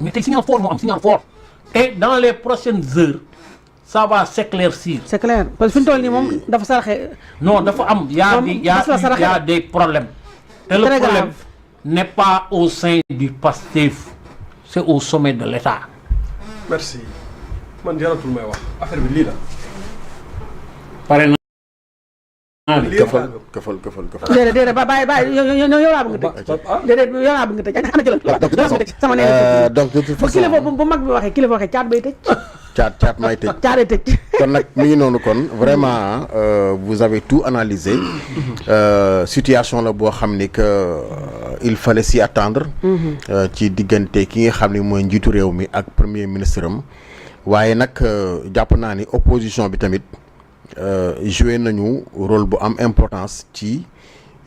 mais tey signal fort moo am signal fort. et dans les prochaines heures ça va s'éclaircir. c'est clair parce que fi ñu toll nii moom dafa saraxe. non dafa am y a des problèmes. te le problème n'est pas au sein du PASTEF c'est au sommet de l'État. merci man jaratul may wax affaire bi lii la. pare na. këfal. déedéet bàyyi yow laa bëgg nga tëj. déedéet yow laa bëgg nga tëj ana jëlal. sama nee donc de toute façon kilifa bu mag bi waxee kilifa waxee caat bay tëj. caat may tëj. caatay tëj. kon nag mi ngi noonu kon vraiment vous avez tout analysé situation la boo xam ni que il fallait s'y attendre. ci diggante ki nga xam ni mooy njiitu réew mi ak premier ministre am waaye nag jàpp naa ni opposition bi tamit. joué nañu rôle bu am importance ci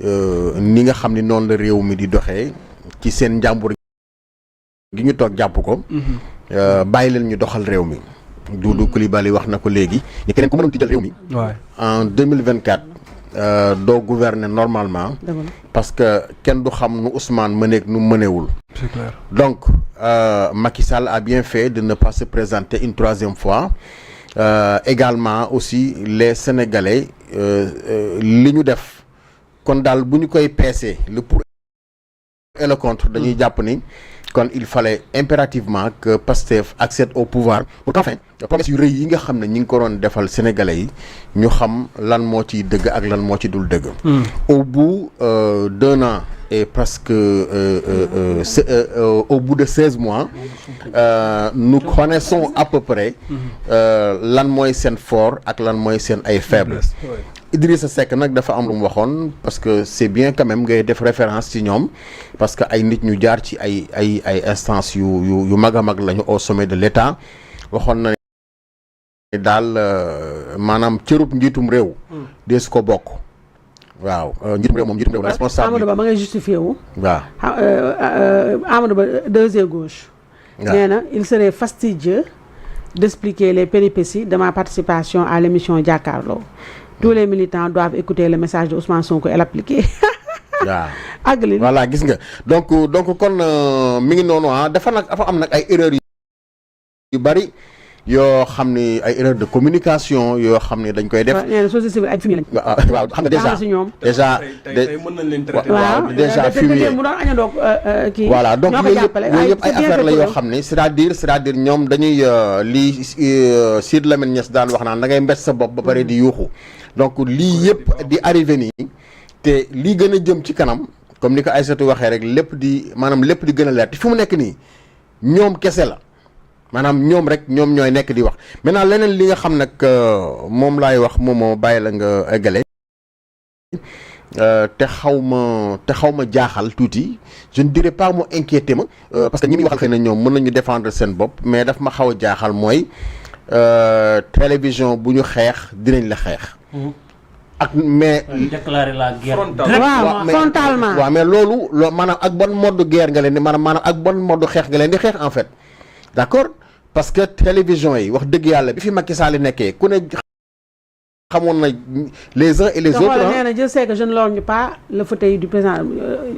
ni nga xam ni noonu la réew mi di doxee ci seen njàmbur gi ñu toog jàpp ko bàyyi leen ñu doxal réew mi Doudou Coulibaly wax na ko léegi ni keneen ku mënoon tijjal réew mi en 2024 doo gouverner normalement parce que kenn du xam nu Ousmane mëneeg nu mënewul c'est clair. donc Macky Sall a bien fait de ne pas se présenter une troisième fois. Également aussi les Sénégalais li ñu def kon daal bu ñu koy peesee le pour et le contre dañuy jàpp ni kon il fallait impérativement que Pastef accède au pouvoir pour qu'enfin promesse yu rëy yi nga xam ne ñi ngi ko doon defal Sénégalais yi ñu xam lan moo ciy dëgg ak lan moo ci dul dëgg. Au bout d'un an et presque au bout de 16 mois nous connaissons à peu près lan mooy seen fort ak lan mooy seen ay faible. Idrissa Seck nag dafa am lu mu waxoon parce que c'est bien quand même ngay def référence ci ñoom parce que ay nit ñu jaar ci ay instances yu mag a mag lañu au sommet de l'État waxoon na ne daal maanaam cërub njiitum réew dees ko bokk waaw njiitum réew la responsable Amadou Ba ma ngay justifié wu waaw Amadou Ba deuxième gauche nee na il serait fastidieux d'expliquer les péripéties de ma participation à l'émission Jakaarlo. Tous les militants doivent écouter le message de Ousmane Sonko et l'appliquer. waaw àggali voilà gis nga donc kon mi ngi noonu dafa am nag ay erreurs yu bari yoo xam ni ay erreurs de communication yoo xam ni dañ koy def. nee na société civile ay fumier lañ. waaw xam nga déjà tey mën nañ leen traiter. waaw déjà fumier mu doon añandoog kii. voilà donc yooyu yëpp ay affaire la yoo xam ni c'est-à-dire ñoom dañuy lii Sidy Lamine Niass daan wax naan da ngay mbét sa bopp ba pare di yuuxu donc lii yëpp di arrivé nii te lii gën a jëm ci kanam comme ni ko Aïssatou waxee rek lépp di gën a leer te fi mu nekk nii ñoom kese la maanaam ñoom rek ñoom ñooy nekk di wax maintenant leneen li nga xam nag moom laay wax moo bàyyi la nga eggale te xaw ma jaaxal tuuti je ne dirais pas mu inquiété ma parce que ñi muy waxal xëy na ñoom mën nañu défendre seen bopp mais daf ma xaw a jaaxal mooy télévision bu ñu xeex dinañ la xeex ak mais déclarer la guerre frontalement waaw mais loolu maanaam ak bon mode guerre nga leen di maanaam ak bon mode xeex nga leen di xeex en fait d'accord parce que télévision yi wax dëgg yàlla bi fi Macky Sall nekkee ku ne xamoon na les uns et les autres. nee na je sais que je ne lorgne pas le fauteuil du président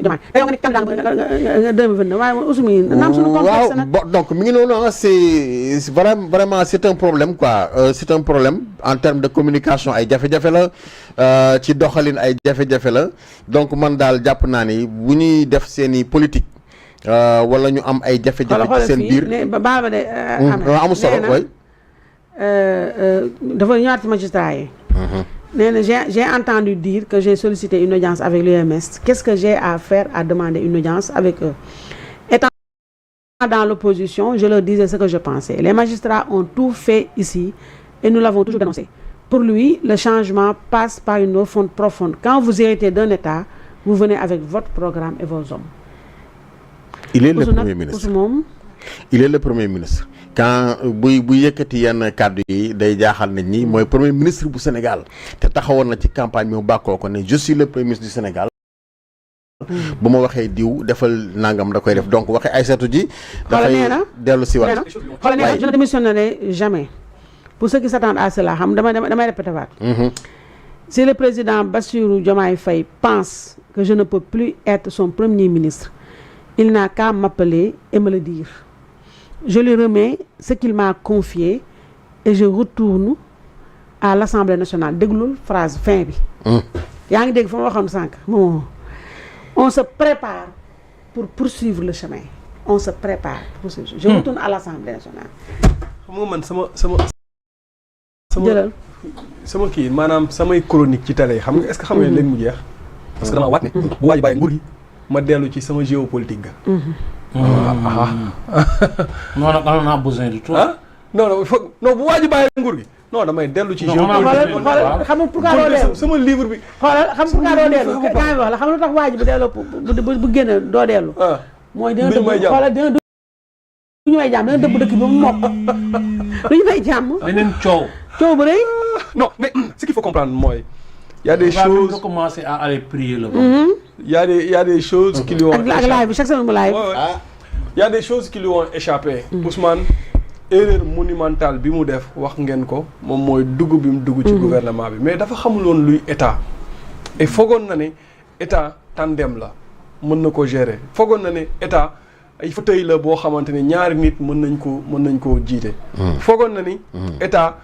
Diomaye. yow nga ne candidat nga 2029 waaye man aussi naam suñu contexte nag. waaw donc mi ngi noonu c'est vraiment c'est un problème quoi c'est un problème en termes de communication ay jafe-jafe la ci doxalin ay jafe-jafe la donc man daal jàpp naa ni bu ñuy def seeni politique wala ñu am ay jafe-jafe ci seen biir. baaba de amul solo way dafa ñëwaat ci magistrat yi. nee na j'ai entendu dire que j'ai sollicité une audience avec l'UMS. Qu'est-ce que j'ai à faire à demander une audience avec eux? Étant dans l'opposition, je leur disais ce que je pensais. Les magistrats ont tout fait ici et nous l'avons toujours dénoncé. Pour lui, le changement passe par une refonte profonde. Quand vous héritez d'un État, vous venez avec votre programme et vos hommes. Il est le Premier ministre. Il est le Premier ministre. Quand buy yëkkati yenn kàddu yi day jaaxal nit ñi mooy Premier ministre bu Sénégal te taxawoon na ci campagne bi mu bàkkoo ko ne je suis le Premier ministre du Sénégal. bu ma waxee diw defal nangam da koy def donc waxee Aïssatou ji. dafay dellu si waat. xoolal nee na je ne démissionnerai jamais. Pour ceux qui s'attendent à cela xam damay répéter waat. Si le président Bassirou Diomaye Faye pense que je ne peux plus être son premier ministre, il n'a qu'à m'appeler et me le dire. Je lui remets ce qu'il m'a confié et je retourne à l'Assemblée nationale. Déglul phrase fin bi. Yaa ngi dégg fa ma waxoon sànq. On se prépare pour poursuivre le chemin. On se prépare pour poursuivre. Je retourne à l'Assemblée nationale. xam nga man jëlal sama kii maanaam samay chronique ci télé yi xam nga est-ce que xam nga léegi mu jeex. parce que damaa waat ne bu waaj bàyyi nguur gi ma dellu ci sama géopolitique ga. non nag on a besoin de toi. ah non foog non bu waaj bàyyi nguur gi non damay dellu ci géopolitique. xoolal xam nga pourquoi doo dellu sama livre bi. xoolal xam nga pourquoi doo dellu kaa ngi wax la xam nga lu tax waa ji bu delloo bu génn doo dellu. mooy dina dëbb xoolal dina dëbb du ñu may jàmm dina dëbb dëkk bi ba mu mokk du ñu may jàmm. beneen coow. coow bu rëy. non mais ce qu'il faut comprendre mooy. y a des choses nga commencer à aller prier là-bas. y a des choses qui lui ont ak live bi chaque semaine mu live. y a des choses qui lui ont échappé. Ousmane erreur monumentale bi mu def wax ngeen ko moom mooy dugg bi mu dugg ci gouvernement bi mais dafa xamuloon luy état. et foogoon na ne état tandem la mën na ko gérer foogoon na ne état ay fauteuil la boo xamante ne ñaari nit mën nañ koo jiite. foogoon na ni état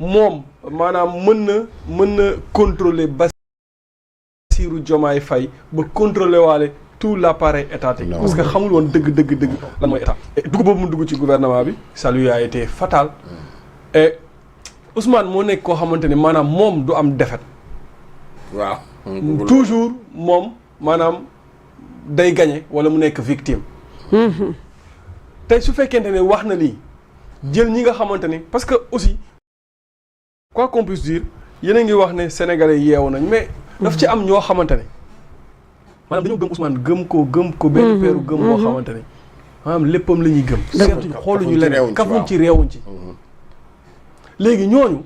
moom maanaam mën na contrôler Bassirou Diomaye Faye ba contrôler waale tout l'appareil étatique. parce que xamul woon dëgg lan mooy état. et dugg boobu mu dugg ci gouvernement bi ça lui a été fatal. et Ousmane moo nekk koo xamante ne maanaam moom du am défaite. waaw. toujours moom maanaam day gagné wala mu nekk victime. tey su fekkente ne wax na lii jël ñi nga xamante ne parce que aussi quoi qu'on puisse dire yéen a ngi wax ne sénégalais yeewu nañ mais daf ci am ñoo xamante ne maanaam dañoo gëm Ousmane gëm ko benn peeru gëm boo xamante ne maanaam léppam la ñuy gëm. seetuñu xooluñu leneen kafuñ ci réewuñ ci. léegi ñooñu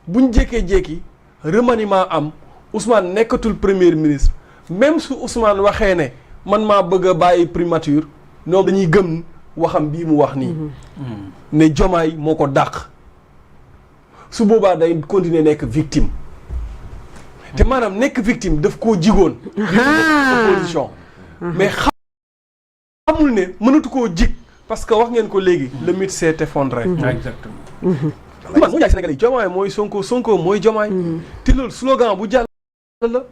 buñ jékkee-jékki remaniement am Ousmane nekkatul premier ministre même su Ousmane waxee ne man maa bëgg a bàyyi primature ñoom dañuy gëm waxam bii mu wax nii. ne Diomaye moo ko dàq. su boobaa day continuer nekk victime. te maanaam nekk victime daf koo jigoon. opposition. mais xamul ne mënatu koo jig parce que wax ngeen ko léegi. le mythe s'est effondré. exactement. man moo jaay Sénégalais yi Diomaye mooy Sonko mooy Diomaye. te loolu slogan bu jàll la.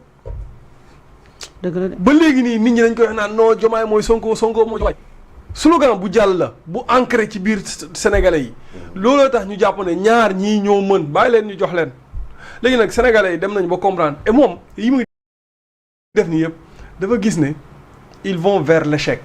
dëgg la de ba léegi nii nit ñi dañ koy wax naan non Diomaye mooy Sonko mooy Diomaye. slogan bu jàll la bu ancré ci biir Sénégalais yi. looloo tax ñu jàpp ne ñaar ñii ñoo mën bàyyi leen ñu jox leen. léegi nag Sénégalais yi dem nañ ba comprendre et moom yi muy def nii yëpp dafa gis ne ils vont vers l'échec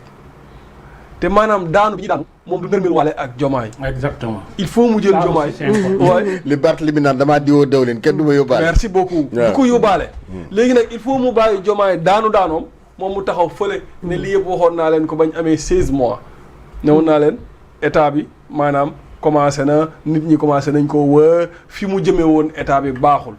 te maanaam daanu bi ñu daanu moom du nërmel waale ak Diomaye. exactement. il faut mu jël Diomaye. waaye li Barthélémy naan damaa diwoo dawlin kenn du ma yóbbaale. merci beaucoup. du ko yóbbaale. léegi nag il faut mu bàyyi Diomaye daanoom moom mu taxaw fële ne lii yëpp waxoon naa leen ko bañ amee 16 mois. newoon naa leen état bi maanaam commencé na nit ñi commencé nañ ko wër fi mu jëmee woon état bi baaxul.